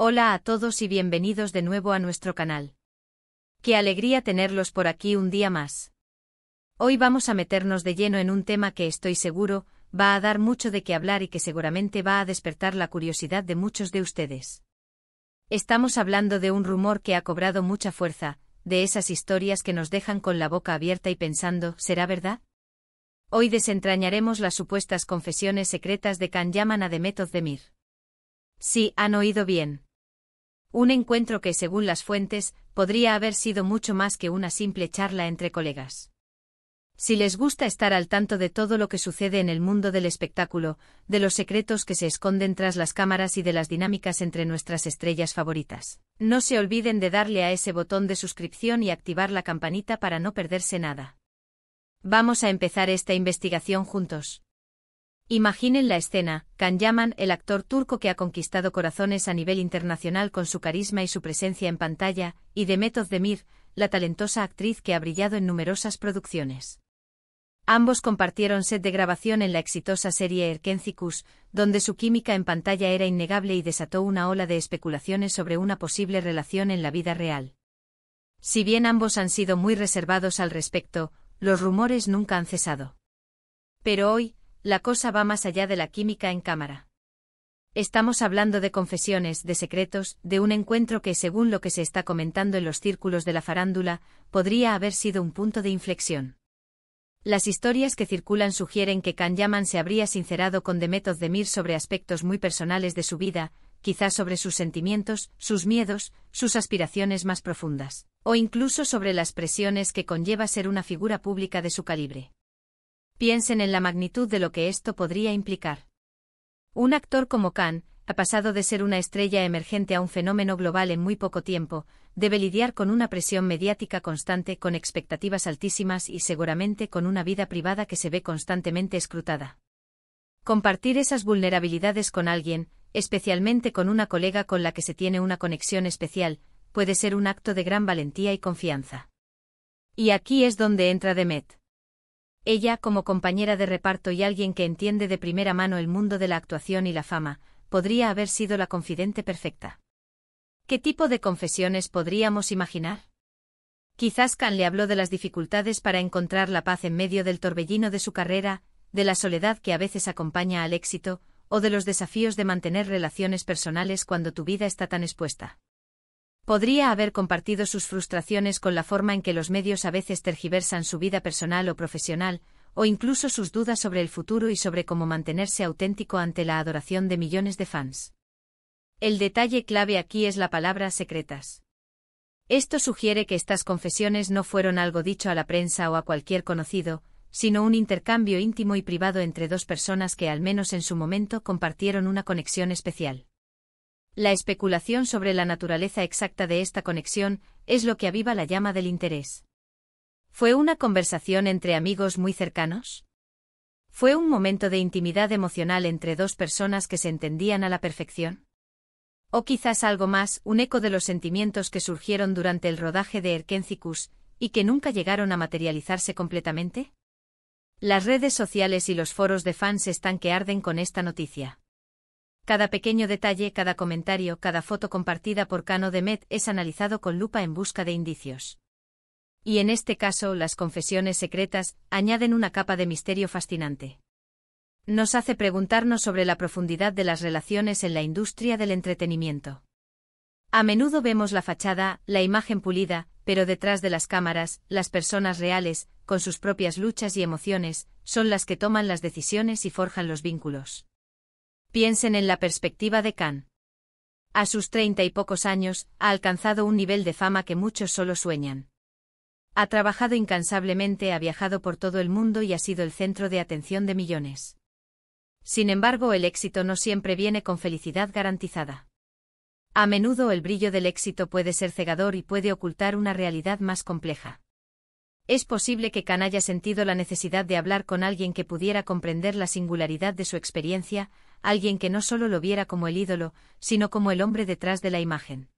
Hola a todos y bienvenidos de nuevo a nuestro canal. Qué alegría tenerlos por aquí un día más. Hoy vamos a meternos de lleno en un tema que estoy seguro va a dar mucho de qué hablar y que seguramente va a despertar la curiosidad de muchos de ustedes. Estamos hablando de un rumor que ha cobrado mucha fuerza, de esas historias que nos dejan con la boca abierta y pensando, ¿será verdad? Hoy desentrañaremos las supuestas confesiones secretas de Can Yaman a Demet Özdemir. Sí, han oído bien. Un encuentro que, según las fuentes, podría haber sido mucho más que una simple charla entre colegas. Si les gusta estar al tanto de todo lo que sucede en el mundo del espectáculo, de los secretos que se esconden tras las cámaras y de las dinámicas entre nuestras estrellas favoritas, no se olviden de darle a ese botón de suscripción y activar la campanita para no perderse nada. Vamos a empezar esta investigación juntos. Imaginen la escena: Can Yaman, el actor turco que ha conquistado corazones a nivel internacional con su carisma y su presencia en pantalla, y Demet Özdemir, la talentosa actriz que ha brillado en numerosas producciones. Ambos compartieron set de grabación en la exitosa serie Erkenci, donde su química en pantalla era innegable y desató una ola de especulaciones sobre una posible relación en la vida real. Si bien ambos han sido muy reservados al respecto, los rumores nunca han cesado. Pero hoy, la cosa va más allá de la química en cámara. Estamos hablando de confesiones, de secretos, de un encuentro que, según lo que se está comentando en los círculos de la farándula, podría haber sido un punto de inflexión. Las historias que circulan sugieren que Can Yaman se habría sincerado con Demet Özdemir sobre aspectos muy personales de su vida, quizás sobre sus sentimientos, sus miedos, sus aspiraciones más profundas, o incluso sobre las presiones que conlleva ser una figura pública de su calibre. Piensen en la magnitud de lo que esto podría implicar. Un actor como Can ha pasado de ser una estrella emergente a un fenómeno global en muy poco tiempo, debe lidiar con una presión mediática constante, con expectativas altísimas y seguramente con una vida privada que se ve constantemente escrutada. Compartir esas vulnerabilidades con alguien, especialmente con una colega con la que se tiene una conexión especial, puede ser un acto de gran valentía y confianza. Y aquí es donde entra Demet. Ella, como compañera de reparto y alguien que entiende de primera mano el mundo de la actuación y la fama, podría haber sido la confidente perfecta. ¿Qué tipo de confesiones podríamos imaginar? Quizás Can le habló de las dificultades para encontrar la paz en medio del torbellino de su carrera, de la soledad que a veces acompaña al éxito, o de los desafíos de mantener relaciones personales cuando tu vida está tan expuesta. Podría haber compartido sus frustraciones con la forma en que los medios a veces tergiversan su vida personal o profesional, o incluso sus dudas sobre el futuro y sobre cómo mantenerse auténtico ante la adoración de millones de fans. El detalle clave aquí es la palabra secretas. Esto sugiere que estas confesiones no fueron algo dicho a la prensa o a cualquier conocido, sino un intercambio íntimo y privado entre dos personas que al menos en su momento compartieron una conexión especial. La especulación sobre la naturaleza exacta de esta conexión es lo que aviva la llama del interés. ¿Fue una conversación entre amigos muy cercanos? ¿Fue un momento de intimidad emocional entre dos personas que se entendían a la perfección? ¿O quizás algo más, un eco de los sentimientos que surgieron durante el rodaje de Erkenci y que nunca llegaron a materializarse completamente? Las redes sociales y los foros de fans están que arden con esta noticia. Cada pequeño detalle, cada comentario, cada foto compartida por Can o Demet es analizado con lupa en busca de indicios. Y en este caso, las confesiones secretas añaden una capa de misterio fascinante. Nos hace preguntarnos sobre la profundidad de las relaciones en la industria del entretenimiento. A menudo vemos la fachada, la imagen pulida, pero detrás de las cámaras, las personas reales, con sus propias luchas y emociones, son las que toman las decisiones y forjan los vínculos. Piensen en la perspectiva de Can. A sus 30 y pocos años, ha alcanzado un nivel de fama que muchos solo sueñan. Ha trabajado incansablemente, ha viajado por todo el mundo y ha sido el centro de atención de millones. Sin embargo, el éxito no siempre viene con felicidad garantizada. A menudo el brillo del éxito puede ser cegador y puede ocultar una realidad más compleja. Es posible que Can haya sentido la necesidad de hablar con alguien que pudiera comprender la singularidad de su experiencia, alguien que no solo lo viera como el ídolo, sino como el hombre detrás de la imagen.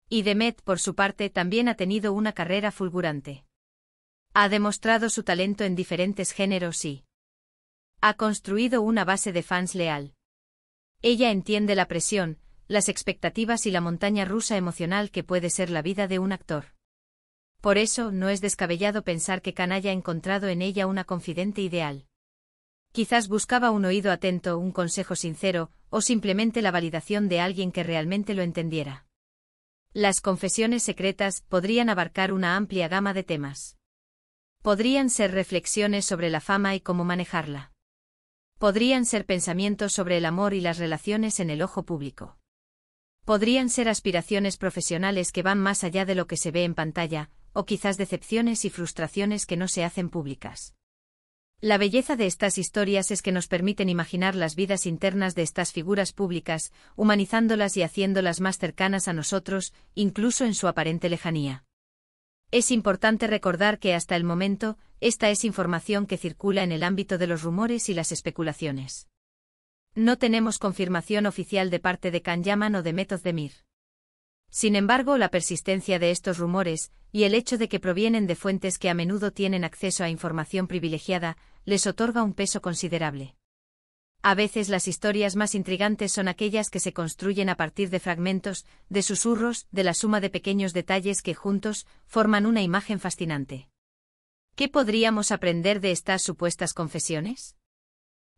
Y Demet, por su parte, también ha tenido una carrera fulgurante. Ha demostrado su talento en diferentes géneros y ha construido una base de fans leal. Ella entiende la presión, las expectativas y la montaña rusa emocional que puede ser la vida de un actor. Por eso, no es descabellado pensar que Khan haya encontrado en ella una confidente ideal. Quizás buscaba un oído atento, un consejo sincero, o simplemente la validación de alguien que realmente lo entendiera. Las confesiones secretas podrían abarcar una amplia gama de temas. Podrían ser reflexiones sobre la fama y cómo manejarla. Podrían ser pensamientos sobre el amor y las relaciones en el ojo público. Podrían ser aspiraciones profesionales que van más allá de lo que se ve en pantalla, o quizás decepciones y frustraciones que no se hacen públicas. La belleza de estas historias es que nos permiten imaginar las vidas internas de estas figuras públicas, humanizándolas y haciéndolas más cercanas a nosotros, incluso en su aparente lejanía. Es importante recordar que hasta el momento, esta es información que circula en el ámbito de los rumores y las especulaciones. No tenemos confirmación oficial de parte de Khan Yaman o de Method Demir. Sin embargo, la persistencia de estos rumores, y el hecho de que provienen de fuentes que a menudo tienen acceso a información privilegiada, les otorga un peso considerable. A veces las historias más intrigantes son aquellas que se construyen a partir de fragmentos, de susurros, de la suma de pequeños detalles que juntos forman una imagen fascinante. ¿Qué podríamos aprender de estas supuestas confesiones?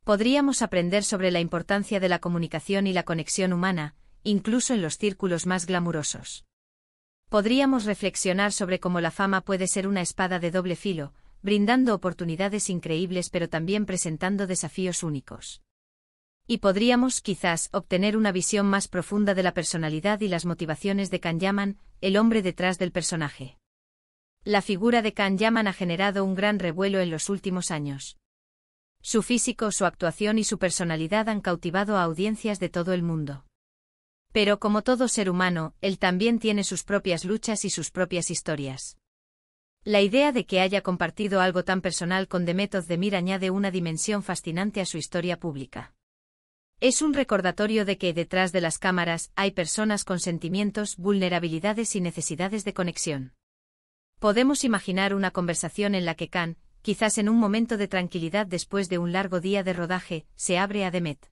Podríamos aprender sobre la importancia de la comunicación y la conexión humana, incluso en los círculos más glamurosos. Podríamos reflexionar sobre cómo la fama puede ser una espada de doble filo, brindando oportunidades increíbles pero también presentando desafíos únicos. Y podríamos, quizás, obtener una visión más profunda de la personalidad y las motivaciones de Khan Yaman, el hombre detrás del personaje. La figura de Khan Yaman ha generado un gran revuelo en los últimos años. Su físico, su actuación y su personalidad han cautivado a audiencias de todo el mundo. Pero como todo ser humano, él también tiene sus propias luchas y sus propias historias. La idea de que haya compartido algo tan personal con The Method Demir añade una dimensión fascinante a su historia pública. Es un recordatorio de que detrás de las cámaras hay personas con sentimientos, vulnerabilidades y necesidades de conexión. Podemos imaginar una conversación en la que Khan, quizás en un momento de tranquilidad después de un largo día de rodaje, se abre a Demet.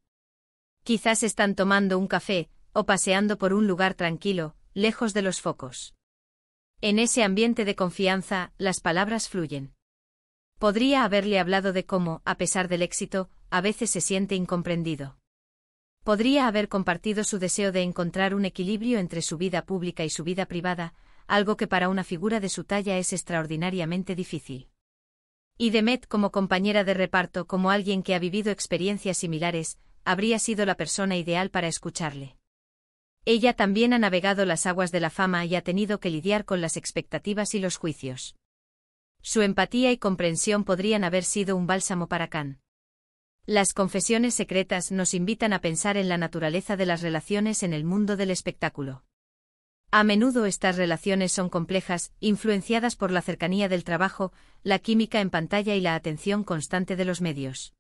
Quizás están tomando un café, o paseando por un lugar tranquilo, lejos de los focos. En ese ambiente de confianza, las palabras fluyen. Podría haberle hablado de cómo, a pesar del éxito, a veces se siente incomprendido. Podría haber compartido su deseo de encontrar un equilibrio entre su vida pública y su vida privada, algo que para una figura de su talla es extraordinariamente difícil. Y Demet, como compañera de reparto, como alguien que ha vivido experiencias similares, habría sido la persona ideal para escucharle. Ella también ha navegado las aguas de la fama y ha tenido que lidiar con las expectativas y los juicios. Su empatía y comprensión podrían haber sido un bálsamo para Khan. Las confesiones secretas nos invitan a pensar en la naturaleza de las relaciones en el mundo del espectáculo. A menudo estas relaciones son complejas, influenciadas por la cercanía del trabajo, la química en pantalla y la atención constante de los medios.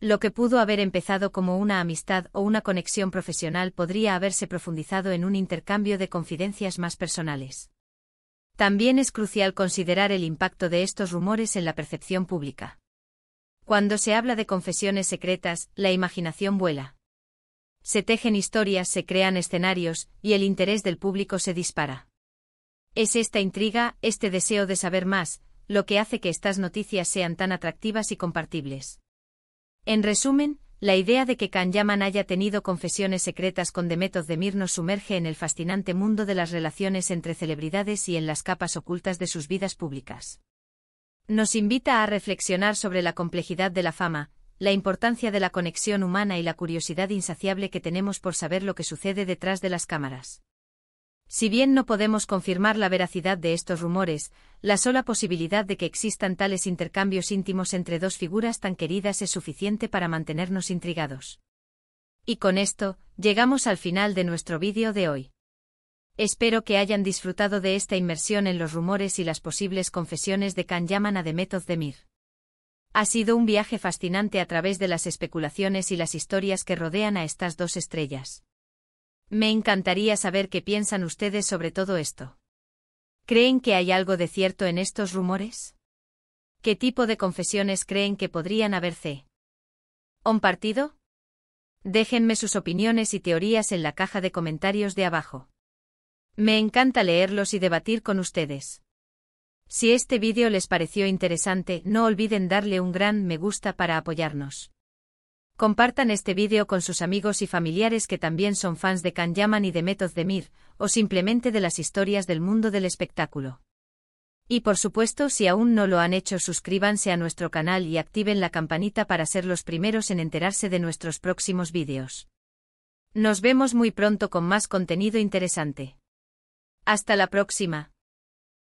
Lo que pudo haber empezado como una amistad o una conexión profesional podría haberse profundizado en un intercambio de confidencias más personales. También es crucial considerar el impacto de estos rumores en la percepción pública. Cuando se habla de confesiones secretas, la imaginación vuela. Se tejen historias, se crean escenarios, y el interés del público se dispara. Es esta intriga, este deseo de saber más, lo que hace que estas noticias sean tan atractivas y compartibles. En resumen, la idea de que Khan Yaman haya tenido confesiones secretas con The Method Demir nos sumerge en el fascinante mundo de las relaciones entre celebridades y en las capas ocultas de sus vidas públicas. Nos invita a reflexionar sobre la complejidad de la fama, la importancia de la conexión humana y la curiosidad insaciable que tenemos por saber lo que sucede detrás de las cámaras. Si bien no podemos confirmar la veracidad de estos rumores, la sola posibilidad de que existan tales intercambios íntimos entre dos figuras tan queridas es suficiente para mantenernos intrigados. Y con esto, llegamos al final de nuestro vídeo de hoy. Espero que hayan disfrutado de esta inmersión en los rumores y las posibles confesiones de Khan Yaman a The Method Demir. Ha sido un viaje fascinante a través de las especulaciones y las historias que rodean a estas dos estrellas. Me encantaría saber qué piensan ustedes sobre todo esto. ¿Creen que hay algo de cierto en estos rumores? ¿Qué tipo de confesiones creen que podrían haberse compartido? Déjenme sus opiniones y teorías en la caja de comentarios de abajo. Me encanta leerlos y debatir con ustedes. Si este vídeo les pareció interesante, no olviden darle un gran me gusta para apoyarnos. Compartan este vídeo con sus amigos y familiares que también son fans de Can Yaman y de Method Demir, o simplemente de las historias del mundo del espectáculo. Y por supuesto, si aún no lo han hecho, suscríbanse a nuestro canal y activen la campanita para ser los primeros en enterarse de nuestros próximos vídeos. Nos vemos muy pronto con más contenido interesante. Hasta la próxima.